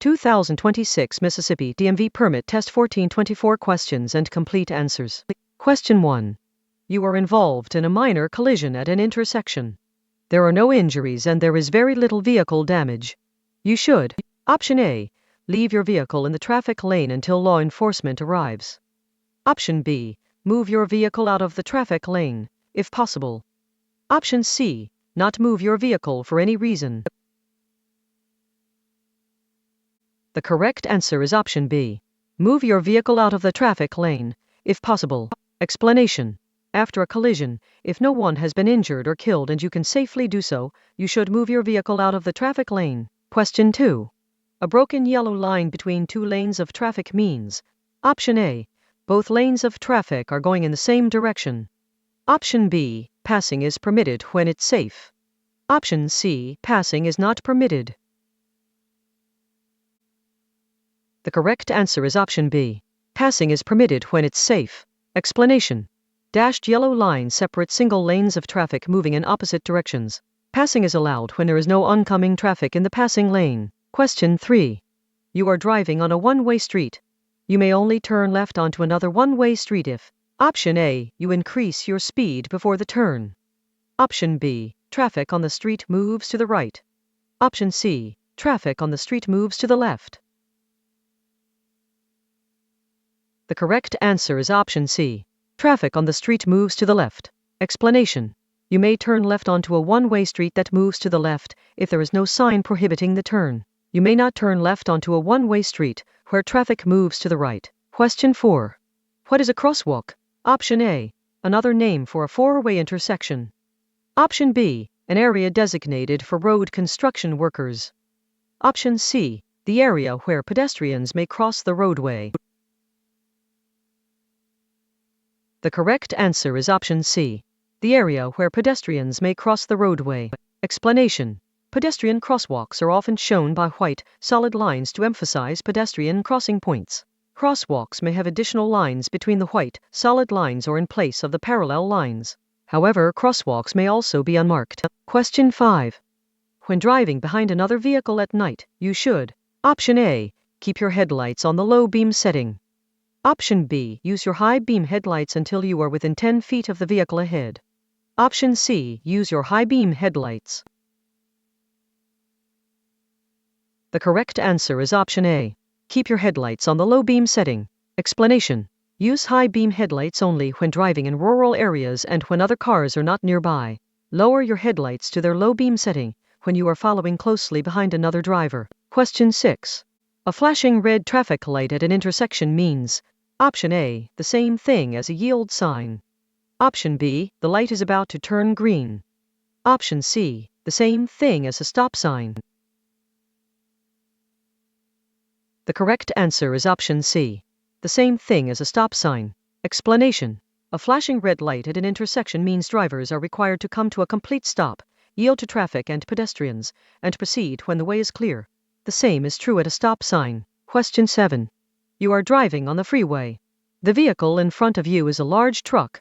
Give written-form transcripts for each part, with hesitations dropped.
2026 Mississippi DMV Permit Test 1424 Questions and Complete Answers. Question 1. You are involved in a minor collision at an intersection. There are no injuries and there is very little vehicle damage. You should, Option A, leave your vehicle in the traffic lane until law enforcement arrives. Option B, move your vehicle out of the traffic lane, if possible. Option C, not move your vehicle for any reason. The correct answer is option B. Move your vehicle out of the traffic lane, if possible. Explanation. After a collision, if no one has been injured or killed and you can safely do so, you should move your vehicle out of the traffic lane. Question 2. A broken yellow line between two lanes of traffic means. Option A. Both lanes of traffic are going in the same direction. Option B. Passing is permitted when it's safe. Option C. Passing is not permitted. The correct answer is option B. Passing is permitted when it's safe. Explanation. Dashed yellow lines separate single lanes of traffic moving in opposite directions. Passing is allowed when there is no oncoming traffic in the passing lane. Question 3. You are driving on a one-way street. You may only turn left onto another one-way street if. Option A. You increase your speed before the turn. Option B. Traffic on the street moves to the right. Option C. Traffic on the street moves to the left. The correct answer is option C. Traffic on the street moves to the left. Explanation. You may turn left onto a one-way street that moves to the left if there is no sign prohibiting the turn. You may not turn left onto a one-way street where traffic moves to the right. Question 4. What is a crosswalk? Option A. Another name for a four-way intersection. Option B. An area designated for road construction workers. Option C. The area where pedestrians may cross the roadway. The correct answer is option C. The area where pedestrians may cross the roadway. Explanation. Pedestrian crosswalks are often shown by white, solid lines to emphasize pedestrian crossing points. Crosswalks may have additional lines between the white, solid lines or in place of the parallel lines. However, crosswalks may also be unmarked. Question 5. When driving behind another vehicle at night, you should. Option A. Keep your headlights on the low beam setting. Option B. Use your high beam headlights until you are within 10 feet of the vehicle ahead. Option C. Use your high beam headlights. The correct answer is option A. Keep your headlights on the low beam setting. Explanation. Use high beam headlights only when driving in rural areas and when other cars are not nearby. Lower your headlights to their low beam setting when you are following closely behind another driver. Question 6. A flashing red traffic light at an intersection means. Option A. The same thing as a yield sign. Option B. The light is about to turn green. Option C. The same thing as a stop sign. The correct answer is option C. The same thing as a stop sign. Explanation. A flashing red light at an intersection means drivers are required to come to a complete stop, yield to traffic and pedestrians, and proceed when the way is clear. The same is true at a stop sign. Question 7. You are driving on the freeway. The vehicle in front of you is a large truck.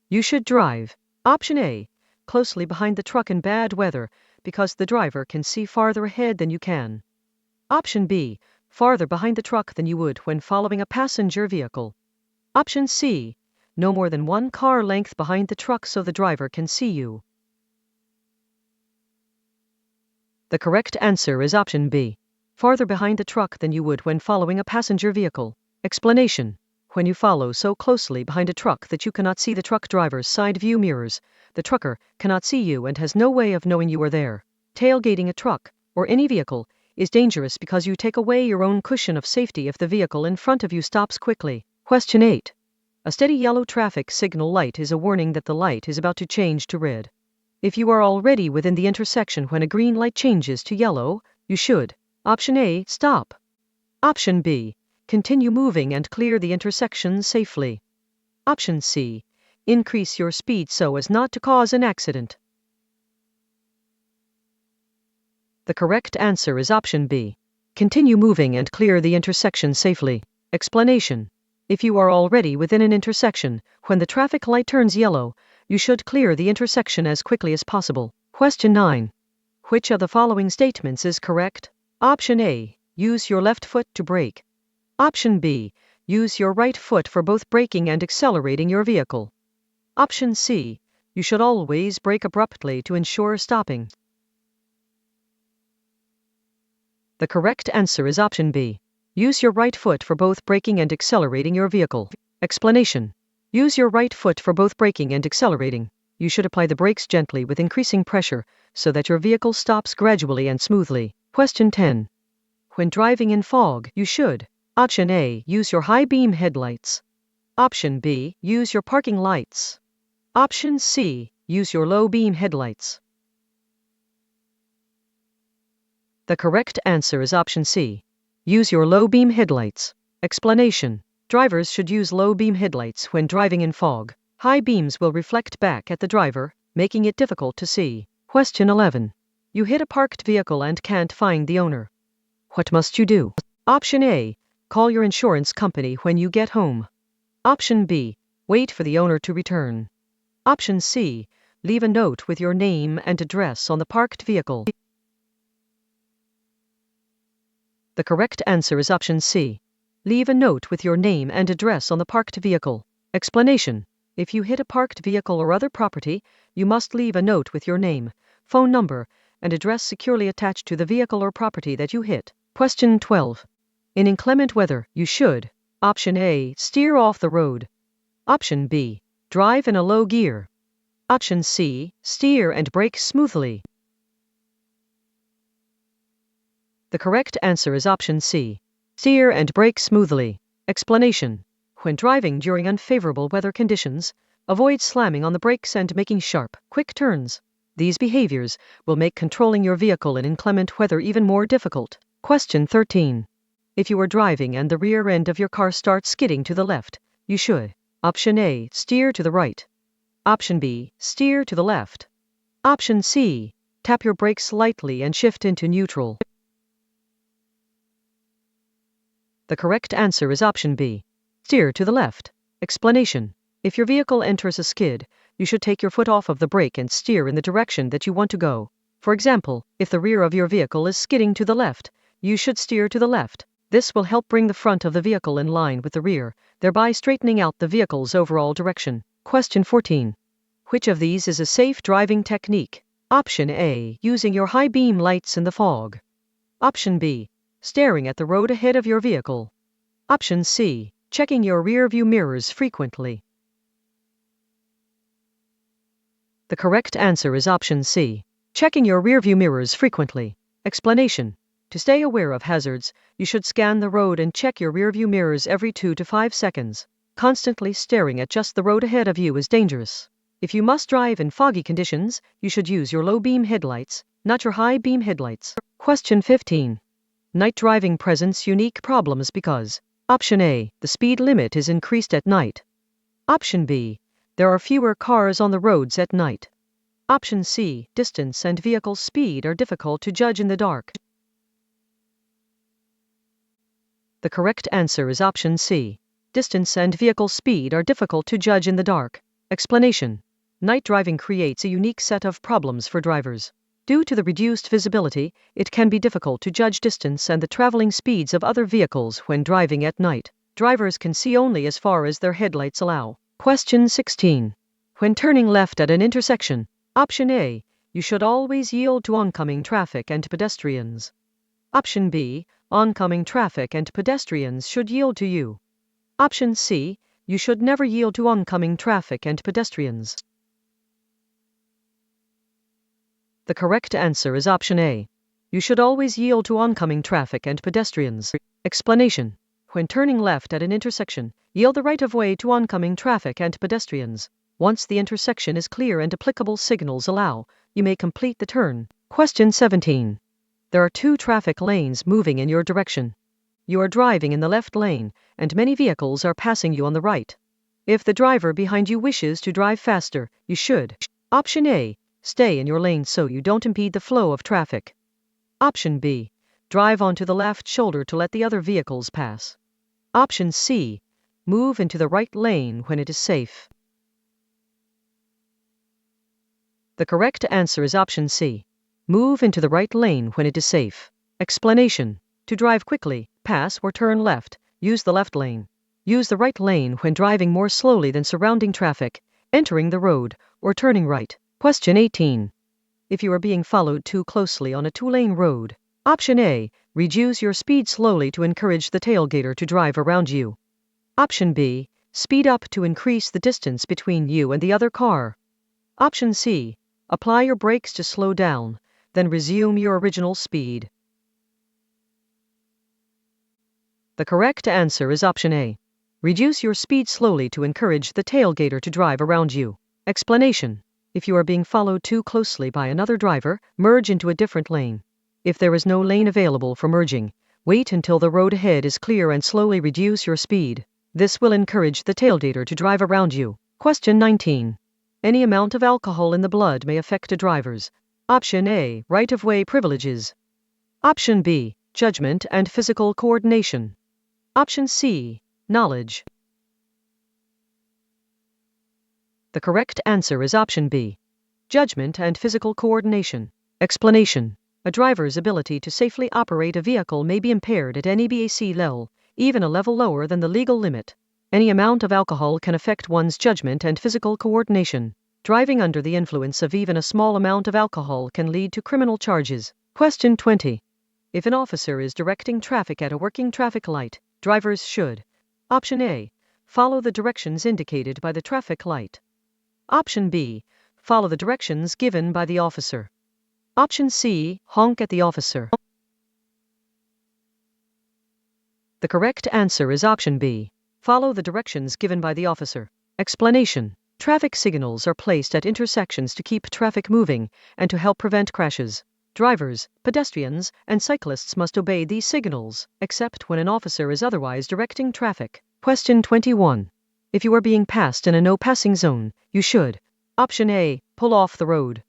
You should drive. Option A. Closely behind the truck in bad weather, because the driver can see farther ahead than you can. Option B. Farther behind the truck than you would when following a passenger vehicle. Option C. No more than one car length behind the truck so the driver can see you. The correct answer is option B. Farther behind the truck than you would when following a passenger vehicle. Explanation. When you follow so closely behind a truck that you cannot see the truck driver's side view mirrors, the trucker cannot see you and has no way of knowing you are there. Tailgating a truck, or any vehicle, is dangerous because you take away your own cushion of safety if the vehicle in front of you stops quickly. Question 8. A steady yellow traffic signal light is a warning that the light is about to change to red. If you are already within the intersection when a green light changes to yellow, you should. Option A. Stop. Option B. Continue moving and clear the intersection safely. Option C. Increase your speed so as not to cause an accident. The correct answer is option B. Continue moving and clear the intersection safely. Explanation. If you are already within an intersection, when the traffic light turns yellow, you should clear the intersection as quickly as possible. Question 9. Which of the following statements is correct? Option A. use your left foot to brake. Option B, use your right foot for both braking and accelerating your vehicle. Option C, you should always brake abruptly to ensure stopping. The correct answer is option B. Use your right foot for both braking and accelerating your vehicle. Explanation. Use your right foot for both braking and accelerating. You should apply the brakes gently with increasing pressure so that your vehicle stops gradually and smoothly. Question 10. When driving in fog, you should: Option A, use your high beam headlights. Option B, use your parking lights. Option C, use your low beam headlights. The correct answer is option C. Use your low beam headlights. Explanation. Drivers should use low beam headlights when driving in fog. High beams will reflect back at the driver, making it difficult to see. Question 11. You hit a parked vehicle and can't find the owner. What must you do? Option A, call your insurance company when you get home. Option B, wait for the owner to return. Option C, leave a note with your name and address on the parked vehicle. The correct answer is option C. Leave a note with your name and address on the parked vehicle. Explanation. If you hit a parked vehicle or other property, you must leave a note with your name, phone number, and address securely attached to the vehicle or property that you hit. Question 12. In inclement weather, you should: Option A, steer off the road. Option B, drive in a low gear. Option C, steer and brake smoothly. The correct answer is option C. Steer and brake smoothly. Explanation. When driving during unfavorable weather conditions, avoid slamming on the brakes and making sharp, quick turns. These behaviors will make controlling your vehicle in inclement weather even more difficult. Question 13. If you are driving and the rear end of your car starts skidding to the left, you should: Option A, steer to the right. Option B, steer to the left. Option C, tap your brakes lightly and shift into neutral. The correct answer is option B. Steer to the left. Explanation. If your vehicle enters a skid, you should take your foot off of the brake and steer in the direction that you want to go. For example, if the rear of your vehicle is skidding to the left, you should steer to the left. This will help bring the front of the vehicle in line with the rear, thereby straightening out the vehicle's overall direction. Question 14. Which of these is a safe driving technique? Option A, using your high beam lights in the fog. Option B, staring at the road ahead of your vehicle. Option C, checking your rear view mirrors frequently. The correct answer is option C, checking your rear view mirrors frequently. Explanation. To stay aware of hazards, you should scan the road and check your rear view mirrors every 2 to 5 seconds. Constantly staring at just the road ahead of you is dangerous. If you must drive in foggy conditions, you should use your low beam headlights, not your high beam headlights. Question 15. Night driving presents unique problems because: Option A, the speed limit is increased at night. Option B, there are fewer cars on the roads at night. Option C, distance and vehicle speed are difficult to judge in the dark. The correct answer is option C. Distance and vehicle speed are difficult to judge in the dark. Explanation. Night driving creates a unique set of problems for drivers. Due to the reduced visibility, it can be difficult to judge distance and the traveling speeds of other vehicles when driving at night. Drivers can see only as far as their headlights allow. Question 16. When turning left at an intersection, Option A, you should always yield to oncoming traffic and pedestrians. Option B, oncoming traffic and pedestrians should yield to you. Option C, you should never yield to oncoming traffic and pedestrians. The correct answer is option A. You should always yield to oncoming traffic and pedestrians. Explanation. When turning left at an intersection, yield the right of way to oncoming traffic and pedestrians. Once the intersection is clear and applicable signals allow, you may complete the turn. Question 17. There are 2 traffic lanes moving in your direction. You are driving in the left lane, and many vehicles are passing you on the right. If the driver behind you wishes to drive faster, you should: Option A, stay in your lane so you don't impede the flow of traffic. Option B, drive onto the left shoulder to let the other vehicles pass. Option C, move into the right lane when it is safe. The correct answer is option C. Move into the right lane when it is safe. Explanation. To drive quickly, pass or turn left, use the left lane. Use the right lane when driving more slowly than surrounding traffic, entering the road, or turning right. Question 18. If you are being followed too closely on a two-lane road, option A, reduce your speed slowly to encourage the tailgater to drive around you. Option B, speed up to increase the distance between you and the other car. Option C, apply your brakes to slow down, then resume your original speed. The correct answer is option A. Reduce your speed slowly to encourage the tailgater to drive around you. Explanation. If you are being followed too closely by another driver, merge into a different lane. If there is no lane available for merging, wait until the road ahead is clear and slowly reduce your speed. This will encourage the tailgater to drive around you. Question 19. Any amount of alcohol in the blood may affect a driver's. Option A, right-of-way privileges. Option B, judgment and physical coordination. Option C, knowledge. The correct answer is option B. Judgment and physical coordination. Explanation. A driver's ability to safely operate a vehicle may be impaired at any BAC level, even a level lower than the legal limit. Any amount of alcohol can affect one's judgment and physical coordination. Driving under the influence of even a small amount of alcohol can lead to criminal charges. Question 20. If an officer is directing traffic at a working traffic light, drivers should. Option A, follow the directions indicated by the traffic light. Option B, follow the directions given by the officer. Option C, honk at the officer. The correct answer is option B, follow the directions given by the officer. Explanation. Traffic signals are placed at intersections to keep traffic moving and to help prevent crashes. Drivers, pedestrians, and cyclists must obey these signals, except when an officer is otherwise directing traffic. Question 21. If you are being passed in a no-passing zone, you should. Option A, pull off the road.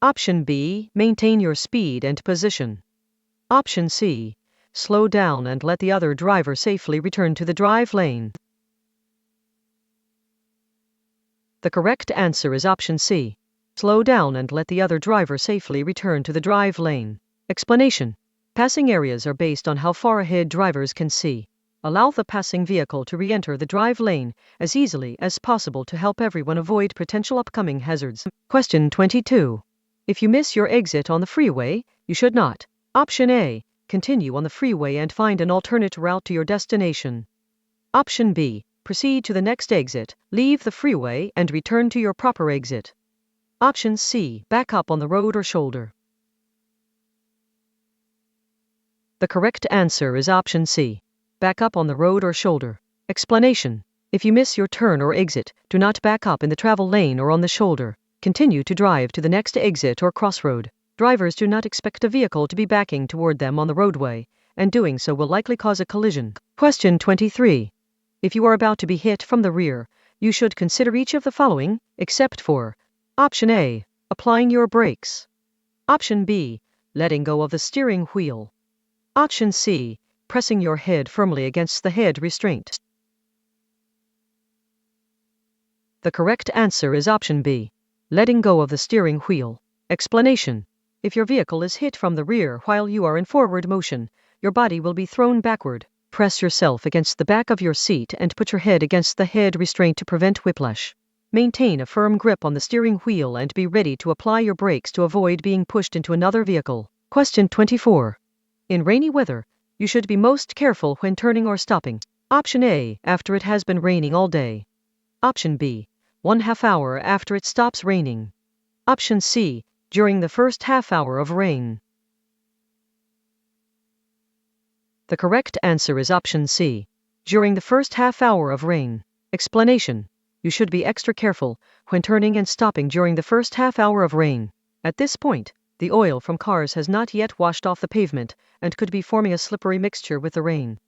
Option B, maintain your speed and position. Option C, slow down and let the other driver safely return to the drive lane. The correct answer is option C. Slow down and let the other driver safely return to the drive lane. Explanation. Passing areas are based on how far ahead drivers can see. Allow the passing vehicle to re-enter the drive lane as easily as possible to help everyone avoid potential upcoming hazards. Question 22. If you miss your exit on the freeway, you should not. Option A, continue on the freeway and find an alternate route to your destination. Option B, proceed to the next exit, leave the freeway and return to your proper exit. Option C, back up on the road or shoulder. The correct answer is option C. Back up on the road or shoulder. Explanation. If you miss your turn or exit, do not back up in the travel lane or on the shoulder. Continue to drive to the next exit or crossroad. Drivers do not expect a vehicle to be backing toward them on the roadway, and doing so will likely cause a collision. Question 23. If you are about to be hit from the rear, you should consider each of the following, except for Option A, applying your brakes. Option B, letting go of the steering wheel. Option C, pressing your head firmly against the head restraint. The correct answer is option B, letting go of the steering wheel. Explanation. If your vehicle is hit from the rear while you are in forward motion, your body will be thrown backward. Press yourself against the back of your seat and put your head against the head restraint to prevent whiplash. Maintain a firm grip on the steering wheel and be ready to apply your brakes to avoid being pushed into another vehicle. Question 24. In rainy weather, you should be most careful when turning or stopping. Option A, after it has been raining all day. Option B, 1/2 hour after it stops raining. Option C, during the first half hour of rain. The correct answer is option C, during the first half hour of rain. Explanation. You should be extra careful when turning and stopping during the first half hour of rain. At this point, the oil from cars has not yet washed off the pavement and could be forming a slippery mixture with the rain.